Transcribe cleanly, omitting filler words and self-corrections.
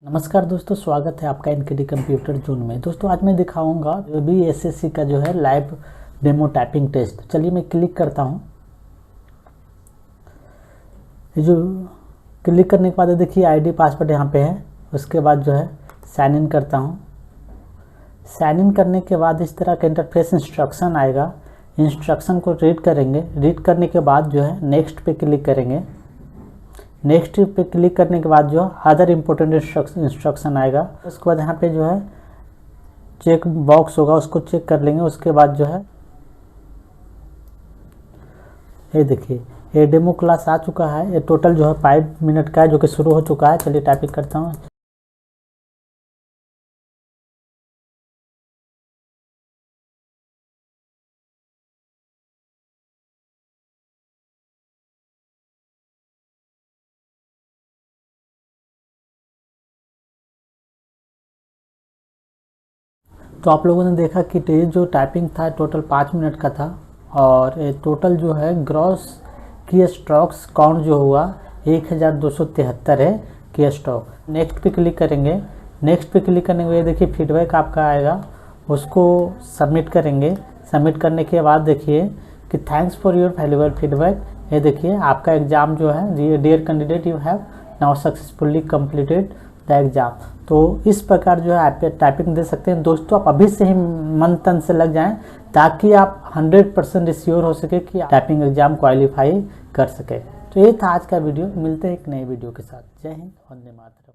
नमस्कार दोस्तों, स्वागत है आपका एनकेडी कंप्यूटर जोन में। दोस्तों आज मैं दिखाऊंगा बीएसएससी का जो है लाइव डेमो टाइपिंग टेस्ट। चलिए मैं क्लिक करता हूं। ये जो क्लिक करने के बाद देखिए आईडी पासवर्ड यहाँ पे है। उसके बाद जो है साइन इन करता हूं। साइन इन करने के बाद इस तरह का इंटरफेस इंस्ट्रक्शन आएगा। इंस्ट्रक्शन को रीड करेंगे। रीड करने के बाद जो है नेक्स्ट पे क्लिक करेंगे। नेक्स्ट पे क्लिक करने के बाद जो अदर इम्पोर्टेंट इंस्ट्रक्शन आएगा। उसके बाद यहाँ पे जो है चेक बॉक्स होगा, उसको चेक कर लेंगे। उसके बाद जो है ये देखिए ये डेमो क्लास आ चुका है। ये टोटल जो है 5 मिनट का है, जो कि शुरू हो चुका है। चलिए टाइपिंग करता हूँ। तो आप लोगों ने देखा कि ये जो टाइपिंग था टोटल 5 मिनट का था, और ये टोटल जो है ग्रॉस की स्टॉक्स काउंट जो हुआ 1273 है की स्टॉक। नेक्स्ट पे क्लिक करेंगे। नेक्स्ट पे क्लिक करने के बाद देखिए फीडबैक आपका आएगा, उसको सबमिट करेंगे। सबमिट करने के बाद देखिए कि thanks for your valuable feedback. ये देखिए आपका एग्ज़ाम जो है, dear candidate you have now successfully completed the exam. तो इस प्रकार जो है आप टाइपिंग दे सकते हैं। दोस्तों आप अभी से ही मन तन से लग जाएं, ताकि आप 100% श्योर हो सके कि टाइपिंग एग्ज़ाम क्वालिफाई कर सके। तो ये था आज का वीडियो। मिलते हैं एक नए वीडियो के साथ। जय हिंद, वंदे मातरम।